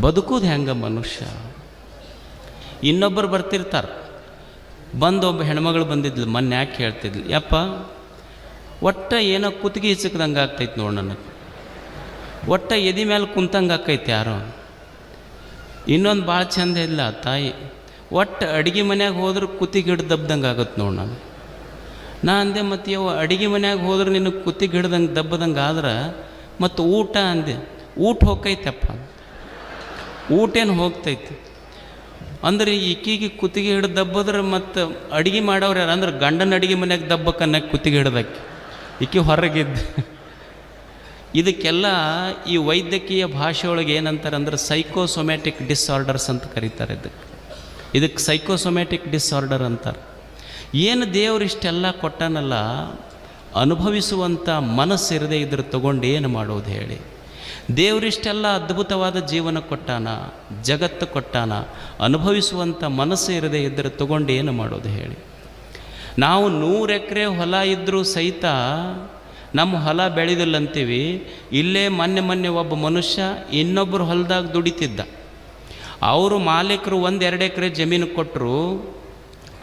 ಬದುಕೋದು ಹೆಂಗೆ ಮನುಷ್ಯ? ಇನ್ನೊಬ್ಬರು ಬರ್ತಿರ್ತಾರೆ. ಬಂದು ಒಬ್ಬ ಹೆಣ್ಮಗಳು ಬಂದಿದ್ಲು, ಮೊನ್ನೆ ಯಾಕೆ ಹೇಳ್ತಿದ್ಲು, ಯಪ್ಪ ಒಟ್ಟ ಏನೋ ಕುತ್ತಿಗೆ ಹಿಚಕ್ದಂಗೆ ಆಗ್ತೈತೆ ನೋಡಿ, ನನಗೆ ಒಟ್ಟ ಎದೆ ಮೇಲೆ ಕುಂತಂಗೆ ಆಕೈತೆ ಯಾರೋ. ಇನ್ನೊಂದು ಭಾಳ ಚಂದ ಇಲ್ಲ ತಾಯಿ, ಒಟ್ಟು ಅಡುಗೆ ಮನ್ಯಾಗ ಹೋದ್ರೆ ಕುತ್ತಿಗೆ ಹಿಡ್ದು ದಬ್ದಂಗೆ ಆಗುತ್ತೆ ನೋಡಿ ನಾನು. ನಾ ಅಂದೆ, ಮತ್ತು ಯಾವ ಅಡುಗೆ ಮನ್ಯಾಗ ಹೋದ್ರೆ ನಿನಗೆ ಕುತ್ತಿಗೆ ಹಿಡ್ದಂಗೆ ದಬ್ಬದಂಗೆ ಆದ್ರೆ ಮತ್ತು ಊಟ ಅಂದೆ, ಊಟ ಹೋಗ್ತೈತಪ್ಪ, ಊಟೇನು ಹೋಗ್ತೈತಿ ಅಂದ್ರೆ ಈಕಿಗೆ ಕುತ್ತಿಗೆ ಹಿಡ್ದು ದಬ್ಬದ್ರೆ ಮತ್ತು ಅಡುಗೆ ಮಾಡೋರು ಯಾರು ಅಂದ್ರೆ ಗಂಡನ ಅಡುಗೆ ಮನ್ಯಾಗ ದಬ್ಬಕ್ಕನ್ನಕ್ಕೆ ಕುತ್ತಿಗೆ ಹಿಡ್ದಕ್ಕೆ ಈಕೆ ಹೊರಗಿದ್ದು. ಇದಕ್ಕೆಲ್ಲ ಈ ವೈದ್ಯಕೀಯ ಭಾಷೆಯೊಳಗೆ ಏನಂತಾರೆ ಅಂದ್ರೆ ಸೈಕೋಸೊಮ್ಯಾಟಿಕ್ ಡಿಸಾರ್ಡರ್ಸ್ ಅಂತ ಕರೀತಾರೆ. ಇದಕ್ಕೆ ಸೈಕೋಸೊಮ್ಯಾಟಿಕ್ ಡಿಸಾರ್ಡರ್ ಅಂತಾರೆ. ಏನು ದೇವರು ಇಷ್ಟೆಲ್ಲ ಕೊಟ್ಟನಲ್ಲ, ಅನುಭವಿಸುವಂಥ ಮನಸ್ಸಿರದೆ ಇದ್ರೆ ತಗೊಂಡು ಏನು ಮಾಡೋದು ಹೇಳಿ? ದೇವರಿಷ್ಟೆಲ್ಲ ಅದ್ಭುತವಾದ ಜೀವನ ಕೊಟ್ಟಾನ, ಜಗತ್ತು ಕೊಟ್ಟಾನ, ಅನುಭವಿಸುವಂಥ ಮನಸ್ಸು ಇರದೆ ಇದ್ದರೆ ತಗೊಂಡು ಏನು ಮಾಡೋದು ಹೇಳಿ? ನಾವು 100 ಎಕರೆ ಹೊಲ ಇದ್ದರೂ ಸಹಿತ ನಮ್ಮ ಹೊಲ ಬೆಳೆದಿಲ್ಲ ಅಂತೀವಿ. ಇಲ್ಲೇ ಮೊನ್ನೆ ಒಬ್ಬ ಮನುಷ್ಯ ಇನ್ನೊಬ್ಬರು ಹೊಲದಾಗ ದುಡಿತಿದ್ದ. ಅವರು ಮಾಲೀಕರು 1-2 ಎಕರೆ ಜಮೀನು ಕೊಟ್ಟರು,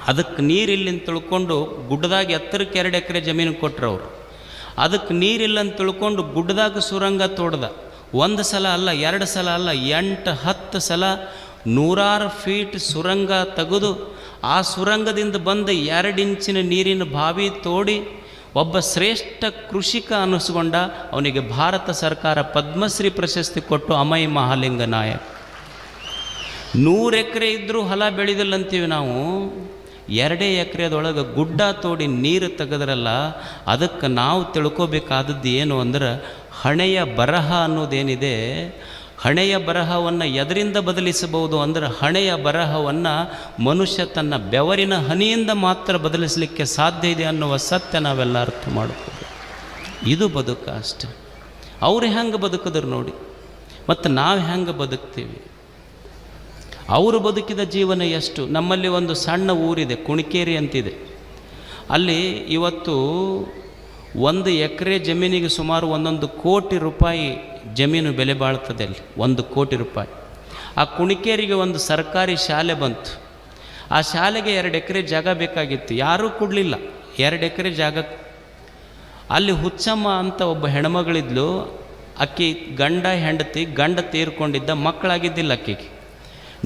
ಅದಕ್ಕೆ ನೀರಿಲ್ಲ ಅಂತ ತಿಳ್ಕೊಂಡು ಗುಡ್ಡದಾಗ ಎತ್ತರಕ್ಕೆ 2 ಎಕರೆ ಜಮೀನು ಕೊಟ್ಟರು. ಅವರು ಅದಕ್ಕೆ ನೀರಿಲ್ಲ ಅಂತ ತಿಳ್ಕೊಂಡು ಗುಡ್ಡದಾಗ ಸುರಂಗ ತೋಡ್ದ. 1 ಸಲ ಅಲ್ಲ, 2 ಸಲ ಅಲ್ಲ, 8-10 ಸಲ 100 ಫೀಟ್ ಸುರಂಗ ತೆಗೆದು ಆ ಸುರಂಗದಿಂದ ಬಂದು 2 ಇಂಚಿನ ನೀರಿನ ಬಾವಿ ತೋಡಿ ಒಬ್ಬ ಶ್ರೇಷ್ಠ ಕೃಷಿಕ ಅನ್ನಿಸ್ಕೊಂಡ. ಅವನಿಗೆ ಭಾರತ ಸರ್ಕಾರ ಪದ್ಮಶ್ರೀ ಪ್ರಶಸ್ತಿ ಕೊಟ್ಟು ಅಮೈ ಮಹಾಲಿಂಗ ನಾಯಕ್. 100 ಎಕರೆ ಇದ್ದರೂ ಹೊಲ ಬೆಳೆದಿಲ್ಲ ಅಂತೀವಿ ನಾವು. 2 ಎಕರೆದೊಳಗೆ ಗುಡ್ಡ ತೋಡಿ ನೀರು ತೆಗೆದ್ರಲ್ಲ, ಅದಕ್ಕೆ ನಾವು ತಿಳ್ಕೋಬೇಕಾದದ್ದು ಏನು ಅಂದ್ರೆ ಹಣೆಯ ಬರಹ ಅನ್ನೋದೇನಿದೆ, ಹಣೆಯ ಬರಹವನ್ನು ಎದರಿಂದ ಬದಲಿಸಬಹುದು ಅಂದ್ರೆ ಹಣೆಯ ಬರಹವನ್ನು ಮನುಷ್ಯ ತನ್ನ ಬೆವರಿನ ಹನಿಯಿಂದ ಮಾತ್ರ ಬದಲಿಸಲಿಕ್ಕೆ ಸಾಧ್ಯ ಇದೆ ಅನ್ನುವ ಸತ್ಯ ನಾವೆಲ್ಲ ಅರ್ಥ ಮಾಡ್ಕೋಬೇಕು. ಇದು ಬದುಕು ಅಷ್ಟೆ. ಅವ್ರು ಹೆಂಗೆ ಬದುಕಿದ್ರು ನೋಡಿ, ಮತ್ತು ನಾವು ಹೆಂಗೆ ಬದುಕ್ತೀವಿ? ಅವರು ಬದುಕಿದ ಜೀವನ ಎಷ್ಟು? ನಮ್ಮಲ್ಲಿ ಒಂದು ಸಣ್ಣ ಊರಿದೆ, ಕುಣಿಕೇರಿ ಅಂತಿದೆ. ಅಲ್ಲಿ ಇವತ್ತು 1 ಎಕರೆ ಜಮೀನಿಗೆ ಸುಮಾರು 1 ಕೋಟಿ ರೂಪಾಯಿ ಜಮೀನು ಬೆಲೆ ಬಾಳ್ತದೆ. ಅಲ್ಲಿ 1 ಕೋಟಿ ರೂಪಾಯಿ. ಆ ಕುಣಿಕೇರಿಗೆ ಒಂದು ಸರ್ಕಾರಿ ಶಾಲೆ ಬಂತು. ಆ ಶಾಲೆಗೆ 2 ಎಕರೆ ಜಾಗ ಬೇಕಾಗಿತ್ತು, ಯಾರೂ ಕೊಡಲಿಲ್ಲ 2 ಎಕರೆ ಜಾಗ. ಅಲ್ಲಿ ಹುಚ್ಚಮ್ಮ ಅಂತ ಒಬ್ಬ ಹೆಣ್ಮಗಳಿದ್ಲು. ಅಕ್ಕಿ ಗಂಡ ಹೆಂಡತಿ, ಗಂಡ ತೀರ್ಕೊಂಡಿದ್ದ, ಮಕ್ಕಳಾಗಿದ್ದಿಲ್ಲ ಅಕ್ಕಿಗೆ.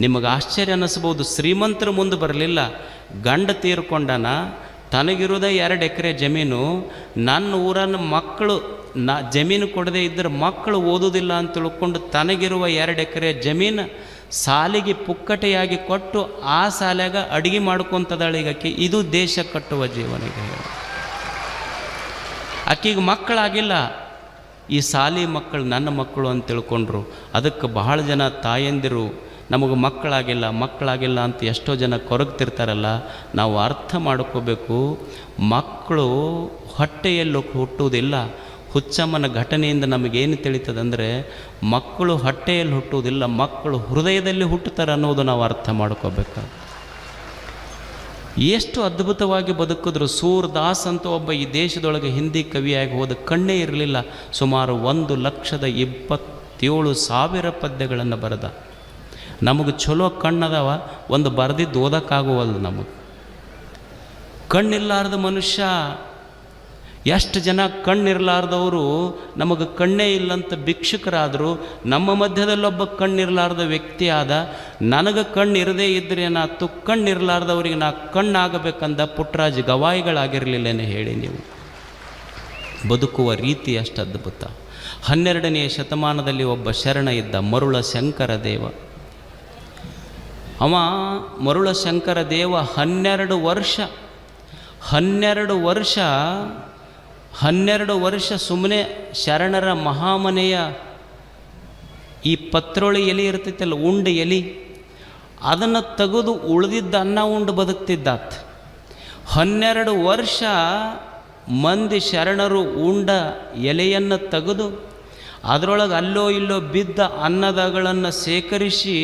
ನಿಮಗೆ ಆಶ್ಚರ್ಯ ಅನ್ನಿಸ್ಬೋದು, ಶ್ರೀಮಂತರ ಮುಂದೆ ಬರಲಿಲ್ಲ, ಗಂಡ ತೀರ್ಕೊಂಡನ, ತನಗಿರೋದ 2 ಎಕರೆ ಜಮೀನು. ನನ್ನ ಊರನ್ನು ಮಕ್ಕಳು ಜಮೀನು ಕೊಡದೇ ಇದ್ದರೆ ಮಕ್ಕಳು ಓದೋದಿಲ್ಲ ಅಂತ ತಿಳ್ಕೊಂಡು ತನಗಿರುವ 2 ಎಕರೆ ಜಮೀನು ಸಾಲಿಗೆ ಪುಕ್ಕಟೆಯಾಗಿ ಕೊಟ್ಟು ಆ ಸಾಲಾಗ ಅಡುಗೆ ಮಾಡ್ಕೊತದಾಳೆ ಈಗ ಆಕೆ. ಇದು ದೇಶ ಕಟ್ಟುವ ಜೀವನಿಗೆ. ಆಕೆಗೆ ಮಕ್ಕಳಾಗಿಲ್ಲ, ಈ ಸಾಲಿ ಮಕ್ಕಳು ನನ್ನ ಮಕ್ಕಳು ಅಂತ ತಿಳ್ಕೊಂಡ್ರು. ಅದಕ್ಕೆ ಬಹಳ ಜನ ತಾಯಂದಿರು ನಮಗೆ ಮಕ್ಕಳಾಗಿಲ್ಲ ಅಂತ ಎಷ್ಟೋ ಜನ ಕೊರಗ್ತಿರ್ತಾರಲ್ಲ. ನಾವು ಅರ್ಥ ಮಾಡ್ಕೋಬೇಕು, ಮಕ್ಕಳು ಹೊಟ್ಟೆಯಲ್ಲಿ ಹುಟ್ಟುವುದಿಲ್ಲ. ಹುಚ್ಚಮ್ಮನ ಘಟನೆಯಿಂದ ನಮಗೇನು ತಿಳಿತದಂದರೆ ಮಕ್ಕಳು ಹೊಟ್ಟೆಯಲ್ಲಿ ಹುಟ್ಟುವುದಿಲ್ಲ, ಮಕ್ಕಳು ಹೃದಯದಲ್ಲಿ ಹುಟ್ಟುತ್ತಾರೆ ಅನ್ನೋದು ನಾವು ಅರ್ಥ ಮಾಡ್ಕೋಬೇಕು. ಎಷ್ಟು ಅದ್ಭುತವಾಗಿ ಬದುಕಿದ್ರು. ಸೂರ್ದಾಸ್ ಅಂತ ಒಬ್ಬ ಈ ದೇಶದೊಳಗೆ ಹಿಂದಿ ಕವಿಯಾಗಿ ಹೋದ, ಕಣ್ಣೇ ಇರಲಿಲ್ಲ. ಸುಮಾರು 1,27,000 ಪದ್ಯಗಳನ್ನು ಬರೆದ. ನಮಗೆ ಚಲೋ ಕಣ್ಣದವ, ಒಂದು ಬರೆದಿದ್ದು ಓದಕ್ಕಾಗುವಲ್ದು. ನಮಗೆ ಕಣ್ಣಿರ್ಲಾರ್ದ ಮನುಷ್ಯ ಎಷ್ಟು ಜನ ಕಣ್ಣಿರಲಾರ್ದವರು ನಮಗೆ ಕಣ್ಣೇ ಇಲ್ಲಂತ ಭಿಕ್ಷುಕರಾದರು. ನಮ್ಮ ಮಧ್ಯದಲ್ಲೊಬ್ಬ ಕಣ್ಣಿರಲಾರ್ದ ವ್ಯಕ್ತಿ ಆದ. ನನಗೆ ಕಣ್ಣು ಇರದೇ ಇದ್ದರೆ ಏನಾಯ್ತು, ಕಣ್ಣಿರಲಾರ್ದವ್ರಿಗೆ ನಾ ಕಣ್ಣಾಗಬೇಕಂದ ಪುಟ್ಟರಾಜ್ ಗವಾಯಿಗಳಾಗಿರಲಿಲ್ಲನೇ ಹೇಳಿ ನೀವು. ಬದುಕುವ ರೀತಿ ಅಷ್ಟು ಅದ್ಭುತ. 12ನೇ ಶತಮಾನದಲ್ಲಿ ಒಬ್ಬ ಶರಣ ಇದ್ದ, ಮರುಳ ಶಂಕರ ದೇವ. ಅವ ಮರುಳ ಶಂಕರ ದೇವ 12 ವರ್ಷ ಸುಮ್ಮನೆ ಶರಣರ ಮಹಾಮನೆಯ ಈ ಪತ್ರೊಳಿ ಎಲೆ ಇರ್ತೈತಲ್ಲ, ಉಂಡು ಎಲೆ, ಅದನ್ನು ತೆಗೆದು ಉಳಿದಿದ್ದ ಅನ್ನ ಉಂಡು ಬದುಕ್ತಿದ್ದಾತ. 12 ವರ್ಷ ಮಂದಿ ಶರಣರು ಉಂಡ ಎಲೆಯನ್ನು ತೆಗೆದು ಅದರೊಳಗೆ ಅಲ್ಲೋ ಇಲ್ಲೋ ಬಿದ್ದ ಅನ್ನದಗಳನ್ನು ಸೇಕರಿಸಿ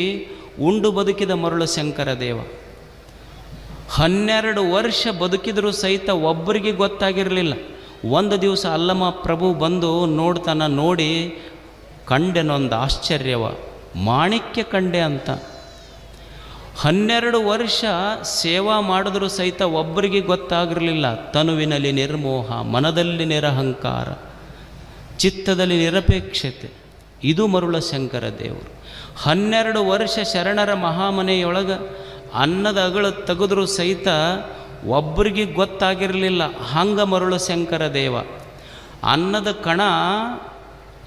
ಉಂಡು ಬದುಕಿದ ಮರುಳ ಶಂಕರ ದೇವ. 12 ವರ್ಷ ಬದುಕಿದರೂ ಸಹಿತ ಒಬ್ಬರಿಗೆ ಗೊತ್ತಾಗಿರಲಿಲ್ಲ. ಒಂದು ದಿವಸ ಅಲ್ಲಮ ಪ್ರಭು ಬಂದು ನೋಡ್ತಾನ. ನೋಡಿ ಕಂಡೆನೊಂದು ಆಶ್ಚರ್ಯವ. ಮಾಣಿಕ್ಯ ಕಂಡೆ ಅಂತ. 12 ವರ್ಷ ಸೇವಾ ಮಾಡಿದ್ರೂ ಸಹಿತ ಒಬ್ಬರಿಗೆ ಗೊತ್ತಾಗಿರಲಿಲ್ಲ. ತನುವಿನಲ್ಲಿ ನಿರ್ಮೋಹ, ಮನದಲ್ಲಿ ನಿರಹಂಕಾರ, ಚಿತ್ತದಲ್ಲಿ ನಿರಪೇಕ್ಷತೆ. ಇದು ಮರುಳ ಶಂಕರ ದೇವರು. 12 ವರ್ಷ ಶರಣರ ಮಹಾಮನೆಯೊಳಗೆ ಅನ್ನದ ಅಗಳು ತೆಗೆದ್ರೂ ಸಹಿತ ಒಬ್ಬರಿಗೆ ಗೊತ್ತಾಗಿರಲಿಲ್ಲ. ಹಂಗ ಮರುಳ ಶಂಕರ ದೇವ.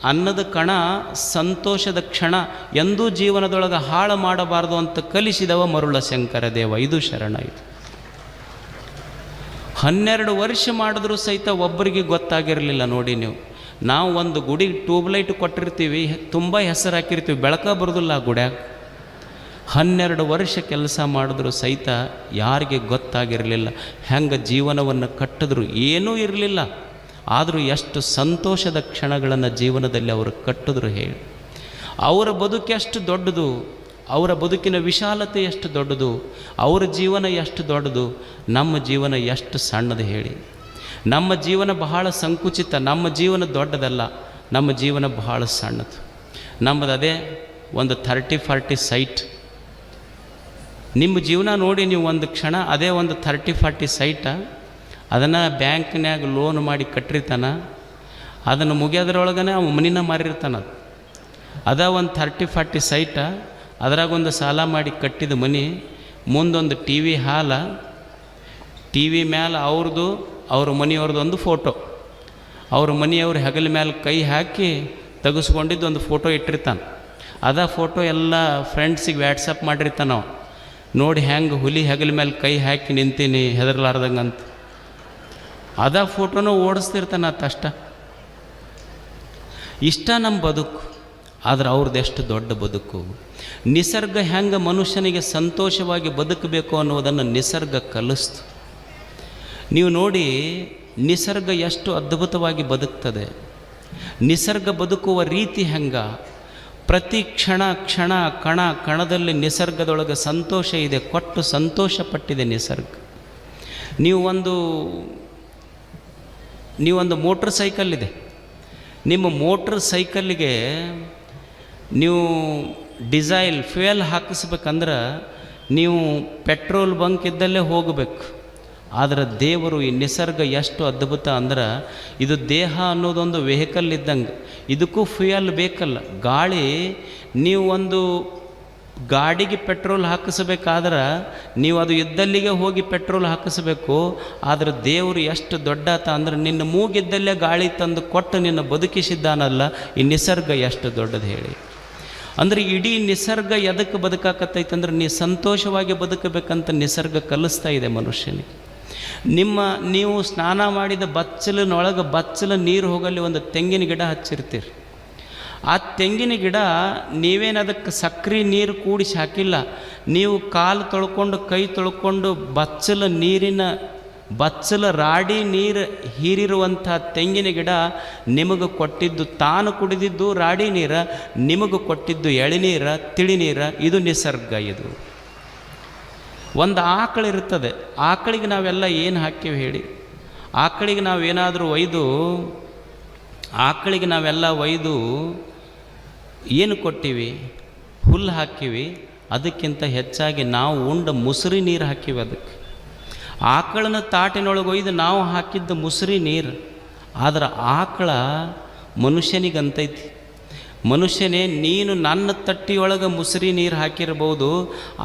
ಅನ್ನದ ಕಣ ಸಂತೋಷದ ಕ್ಷಣ ಎಂದೂ ಜೀವನದೊಳಗೆ ಹಾಳು ಮಾಡಬಾರ್ದು ಅಂತ ಕಲಿಸಿದವ ಮರುಳ ಶಂಕರ ದೇವ. ಇದು ಶರಣ. ಇದು 12 ವರ್ಷ ಮಾಡಿದ್ರೂ ಸಹಿತ ಒಬ್ಬರಿಗೆ ಗೊತ್ತಾಗಿರಲಿಲ್ಲ. ನೋಡಿ ನೀವು, ನಾವು ಒಂದು ಗುಡಿಗೆ ಟ್ಯೂಬ್ಲೈಟ್ ಕೊಟ್ಟಿರ್ತೀವಿ, ತುಂಬ ಹೆಸರು ಹಾಕಿರ್ತೀವಿ, ಬೆಳಕ ಬರೋದಿಲ್ಲ ಆ ಗುಡ್ಯಾಗ. 12 ವರ್ಷ ಕೆಲಸ ಮಾಡಿದ್ರು ಸಹಿತ ಯಾರಿಗೆ ಗೊತ್ತಾಗಿರಲಿಲ್ಲ. ಹೆಂಗೆ ಜೀವನವನ್ನು ಕಟ್ಟಿದ್ರು ಏನೂ ಇರಲಿಲ್ಲ. ಆದರೂ ಎಷ್ಟು ಸಂತೋಷದ ಕ್ಷಣಗಳನ್ನು ಜೀವನದಲ್ಲಿ ಅವರು ಕಟ್ಟಿದ್ರು ಹೇಳಿ. ಅವರ ಬದುಕು ಎಷ್ಟು ದೊಡ್ಡದು, ಅವರ ಬದುಕಿನ ವಿಶಾಲತೆ ಎಷ್ಟು ದೊಡ್ಡದು, ಅವರ ಜೀವನ ಎಷ್ಟು ದೊಡ್ಡದು, ನಮ್ಮ ಜೀವನ ಎಷ್ಟು ಸಣ್ಣದು ಹೇಳಿ. ನಮ್ಮ ಜೀವನ ಬಹಳ ಸಂಕುಚಿತ, ನಮ್ಮ ಜೀವನ ದೊಡ್ಡದಲ್ಲ, ನಮ್ಮ ಜೀವನ ಬಹಳ ಸಣ್ಣದು. ನಮ್ಮದು ಅದೇ ಒಂದು 30-40 ಸೈಟ್. ನಿಮ್ಮ ಜೀವನ ನೋಡಿ ನೀವು ಒಂದು ಕ್ಷಣ ಅದೇ ಒಂದು 30-40 ಸೈಟ. ಅದನ್ನು ಬ್ಯಾಂಕ್ನ್ಯಾಗ ಲೋನ್ ಮಾಡಿ ಕಟ್ಟಿರ್ತಾನೆ, ಅದನ್ನು ಮುಗಿಯೋದ್ರೊಳಗನೆ ಅವ ಮನಿನ ಮಾರಿರ್ತಾನೆ. ಅದ ಒಂದು 30-40 ಸೈಟ. ಅದರಾಗೊಂದು ಸಾಲ ಮಾಡಿ ಕಟ್ಟಿದ ಮನೆ, ಮುಂದೊಂದು ಟಿ ವಿ ಹಾಲ, ಟಿ ವಿ ಮ್ಯಾಲೆ ಅವ್ರ ಮನೆಯವ್ರದ್ದು ಒಂದು ಫೋಟೋ, ಅವ್ರ ಮನೆಯವ್ರ ಹೆಗಲ ಮೇಲೆ ಕೈ ಹಾಕಿ ತೆಗೆಸ್ಕೊಂಡಿದ್ದು ಒಂದು ಫೋಟೋ ಇಟ್ಟಿರ್ತಾನೆ. ಅದ ಫೋಟೋ ಎಲ್ಲ ಫ್ರೆಂಡ್ಸಿಗೆ ವ್ಯಾಟ್ಸಪ್ ಮಾಡಿರ್ತಾನೆ. ನಾವು ನೋಡಿ ಹೆಂಗೆ ಹುಲಿ ಹೆಗಲ ಮೇಲೆ ಕೈ ಹಾಕಿ ನಿಂತೀನಿ ಹೆದರ್ಲಾರ್ದಂಗೆ ಅಂತ. ಅದ ಫೋಟೋನೂ ಓಡಿಸ್ತಿರ್ತಾನೆ ಅಷ್ಟ. ಇಷ್ಟ ನಮ್ಮ ಬದುಕು. ಆದರೆ ಅವ್ರದ್ದು ಎಷ್ಟು ದೊಡ್ಡ ಬದುಕು. ನಿಸರ್ಗ ಹೆಂಗೆ ಮನುಷ್ಯನಿಗೆ ಸಂತೋಷವಾಗಿ ಬದುಕಬೇಕು ಅನ್ನೋದನ್ನು ನಿಸರ್ಗ ಕಲಿಸ್ತು. ನೀವು ನೋಡಿ, ನಿಸರ್ಗ ಎಷ್ಟು ಅದ್ಭುತವಾಗಿ ಬದುಕ್ತದೆ. ನಿಸರ್ಗ ಬದುಕುವ ರೀತಿ ಹೆಂಗ, ಪ್ರತಿ ಕ್ಷಣ ಕಣದಲ್ಲಿ ನಿಸರ್ಗದೊಳಗೆ ಸಂತೋಷ ಇದೆ, ಕೊಟ್ಟು ಸಂತೋಷ ಪಟ್ಟಿದೆ ನಿಸರ್ಗ. ನೀವೊಂದು ಮೋಟ್ರ್ ಸೈಕಲ್ ಇದೆ, ನಿಮ್ಮ ಮೋಟ್ರ್ ಸೈಕಲ್ಲಿಗೆ ನೀವು ಡೀಸೆಲ್ ಫ್ಯೂಯಲ್ ಹಾಕಿಸ್ಬೇಕಂದ್ರೆ ನೀವು ಪೆಟ್ರೋಲ್ ಬಂಕ್ ಇದ್ದಲ್ಲೇ ಹೋಗಬೇಕು. ಆದರೆ ದೇವರು, ಈ ನಿಸರ್ಗ ಎಷ್ಟು ಅದ್ಭುತ ಅಂದ್ರೆ, ಇದು ದೇಹ ಅನ್ನೋದೊಂದು ವೆಹಿಕಲ್ ಇದ್ದಂಗೆ, ಇದಕ್ಕೂ ಫ್ಯೂಯಲ್ ಬೇಕಲ್ಲ. ಗಾಳಿ, ನೀವು ಒಂದು ಗಾಡಿಗೆ ಪೆಟ್ರೋಲ್ ಹಾಕಿಸ್ಬೇಕಾದ್ರೆ ನೀವು ಅದು ಇದ್ದಲ್ಲಿಗೆ ಹೋಗಿ ಪೆಟ್ರೋಲ್ ಹಾಕಿಸ್ಬೇಕು. ಆದರೆ ದೇವರು ಎಷ್ಟು ದೊಡ್ಡಾತ ಅಂದ್ರೆ, ನಿನ್ನ ಮೂಗಿದ್ದಲ್ಲೇ ಗಾಳಿ ತಂದು ಕೊಟ್ಟು ನಿನ್ನ ಬದುಕಿಸಿದ್ದಾನಲ್ಲ, ಈ ನಿಸರ್ಗ ಎಷ್ಟು ದೊಡ್ಡದು ಹೇಳಿ. ಅಂದರೆ ಇಡೀ ನಿಸರ್ಗ ಎದಕ್ಕೆ ಬದುಕಾಕತ್ತೈತಂದ್ರೆ, ನೀ ಸಂತೋಷವಾಗಿ ಬದುಕಬೇಕಂತ ನಿಸರ್ಗ ಕಲಿಸ್ತಾ ಇದೆ ಮನುಷ್ಯನಿಗೆ. ನೀವು ಸ್ನಾನ ಮಾಡಿದ ಬಚ್ಚಲ ನೀರು ಹೋಗಲ್ಲಿ ಒಂದು ತೆಂಗಿನ ಗಿಡ ಹಚ್ಚಿರ್ತೀರಿ. ಆ ತೆಂಗಿನ ಗಿಡ ನೀವೇನು ಅದಕ್ಕೆ ಸಕ್ರೆ ನೀರು ಕೂಡಿಸಿ ಹಾಕಿಲ್ಲ. ನೀವು ಕಾಲು ತೊಳ್ಕೊಂಡು ಕೈ ತೊಳ್ಕೊಂಡು ಬಚ್ಚಲ ರಾಡಿ ನೀರು ಹೀರಿರುವಂಥ ತೆಂಗಿನ ಗಿಡ ನಿಮಗೆ ಕೊಟ್ಟಿದ್ದು, ತಾನು ಕುಡಿದಿದ್ದು ರಾಡಿ ನೀರು, ನಿಮಗೆ ಕೊಟ್ಟಿದ್ದು ಎಳೆನೀರ, ತಿಳಿನೀರ. ಇದು ನಿಸರ್ಗ. ಇದು ಒಂದು ಆಕಳಿರ್ತದೆ. ಆಕಳಿಗೆ ನಾವೆಲ್ಲ ಏನು ಹಾಕೀವಿ ಹೇಳಿ? ಆಕಳಿಗೆ ನಾವೇನಾದರೂ ಒಯ್ದು ಏನು ಕೊಟ್ಟಿವಿ? ಹುಲ್ಲು ಹಾಕಿವಿ. ಅದಕ್ಕಿಂತ ಹೆಚ್ಚಾಗಿ ನಾವು ಉಂಡ ಮುಸುರಿ ನೀರು ಹಾಕಿವಿ ಅದಕ್ಕೆ. ಆಕಳನ್ನ ತಾಟಿನೊಳಗೆ ಒಯ್ದು ನಾವು ಹಾಕಿದ್ದ ಮುಸುರಿ ನೀರು. ಆದ್ರೆ ಆಕಳ ಮನುಷ್ಯನಿಗಂತೈತಿ, ಮನುಷ್ಯನೇ, ನೀನು ನನ್ನ ತಟ್ಟಿಯೊಳಗೆ ಮುಸುರಿ ನೀರು ಹಾಕಿರ್ಬೋದು,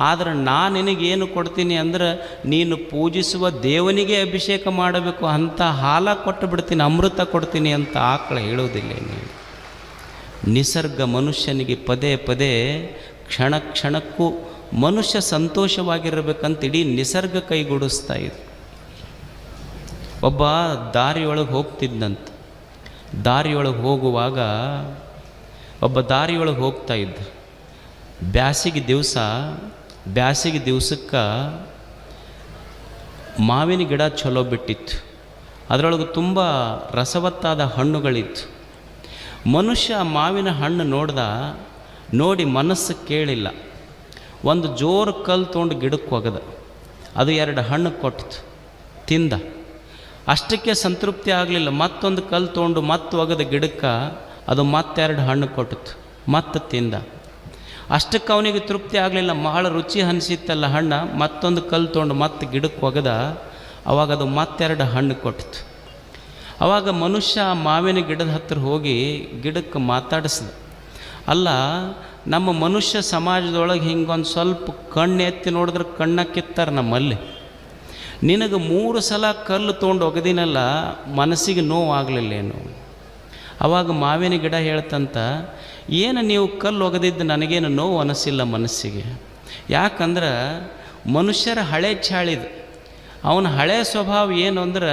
ಆದರೆ ನಾನು ನಿನಗೇನು ಕೊಡ್ತೀನಿ ಅಂದ್ರೆ, ನೀನು ಪೂಜಿಸುವ ದೇವನಿಗೆ ಅಭಿಷೇಕ ಮಾಡಬೇಕು ಅಂತ ಹಾಲ ಕೊಟ್ಟು ಬಿಡ್ತೀನಿ, ಅಮೃತ ಕೊಡ್ತೀನಿ ಅಂತ ಆಕಳ ಹೇಳೋದಿಲ್ಲ. ನೀನು ನಿಸರ್ಗ ಮನುಷ್ಯನಿಗೆ ಪದೇ ಪದೇ ಕ್ಷಣಕ್ಕೂ ಮನುಷ್ಯ ಸಂತೋಷವಾಗಿರಬೇಕಂತ ಇಡೀ ನಿಸರ್ಗ ಕೈಗೂಡಿಸ್ತಾ ಇದೆ. ಒಬ್ಬ ದಾರಿಯೊಳಗೆ ಹೋಗ್ತಿದ್ದಂತ. ದಾರಿಯೊಳಗೆ ಹೋಗುವಾಗ ಹೋಗ್ತಾ ಇದ್ದ. ಬ್ಯಾಸಿಗೆ ದಿವಸಕ್ಕೆ ಮಾವಿನ ಗಿಡ ಚಲೋ ಬಿಟ್ಟಿತ್ತು. ಅದರೊಳಗೆ ತುಂಬ ರಸವತ್ತಾದ ಹಣ್ಣುಗಳಿತ್ತು. ಮನುಷ್ಯ ಮಾವಿನ ಹಣ್ಣು ನೋಡಿ ಮನಸ್ಸು ಕೇಳಿಲ್ಲ. ಒಂದು ಜೋರು ಕಲ್ಲು ತೊಗೊಂಡು ಗಿಡಕ್ಕೆ ಒಗದ, ಅದು 2 ಹಣ್ಣು ಕೊಟ್ಟಿತು, ತಿಂದ. ಅಷ್ಟಕ್ಕೆ ಸಂತೃಪ್ತಿ ಆಗಲಿಲ್ಲ. ಮತ್ತೊಂದು ಕಲ್ಲು ತೊಗೊಂಡು ಒಗದ ಗಿಡಕ್ಕೆ, ಅದು 2 ಹಣ್ಣು ಕೊಟ್ಟಿತು, ಮತ್ತೆ ತಿಂದ. ಅಷ್ಟಕ್ಕೆ ಅವನಿಗೆ ತೃಪ್ತಿ ಆಗಲಿಲ್ಲ, ಬಹಳ ರುಚಿ ಅನಿಸಿತ್ತಲ್ಲ ಹಣ್ಣು. ಮತ್ತೊಂದು ಕಲ್ಲು ತೊಗೊಂಡು ಮತ್ತೆ ಗಿಡಕ್ಕೆ ಒಗೆದ. ಅವಾಗ ಅದು ಮತ್ತೆರಡು ಹಣ್ಣು ಕೊಟ್ಟಿತು. ಅವಾಗ ಮನುಷ್ಯ ಮಾವಿನ ಗಿಡದ ಹತ್ತಿರ ಹೋಗಿ ಗಿಡಕ್ಕೆ ಮಾತಾಡಿಸ್ದ, ಅಲ್ಲ ನಮ್ಮ ಮನುಷ್ಯ ಸಮಾಜದೊಳಗೆ ಹಿಂಗೊಂದು ಸ್ವಲ್ಪ ಕಣ್ಣು ಎತ್ತಿ ನೋಡಿದ್ರೆ ಕಣ್ಣ ಕಿತ್ತಾರೆ ನಮ್ಮಲ್ಲಿ. ನಿನಗೆ 3 ಸಲ ಕಲ್ಲು ತೊಗೊಂಡು ಒಗೆದಿನಲ್ಲ, ಮನಸ್ಸಿಗೆ ನೋವು ಆಗಲಿಲ್ಲೇನು? ಅವಾಗ ಮಾವಿನ ಗಿಡ ಹೇಳ್ತಂತ, ಏನು ನೀವು ಕಲ್ಲು ಒಗೆದಿದ್ದು ನನಗೇನು ನೋವು ಅನಿಸಿಲ್ಲ ಮನಸ್ಸಿಗೆ. ಯಾಕಂದ್ರೆ ಮನುಷ್ಯರ ಹಳೆ ಚಾಳಿದು, ಅವನ ಹಳೆ ಸ್ವಭಾವ ಏನು ಅಂದ್ರೆ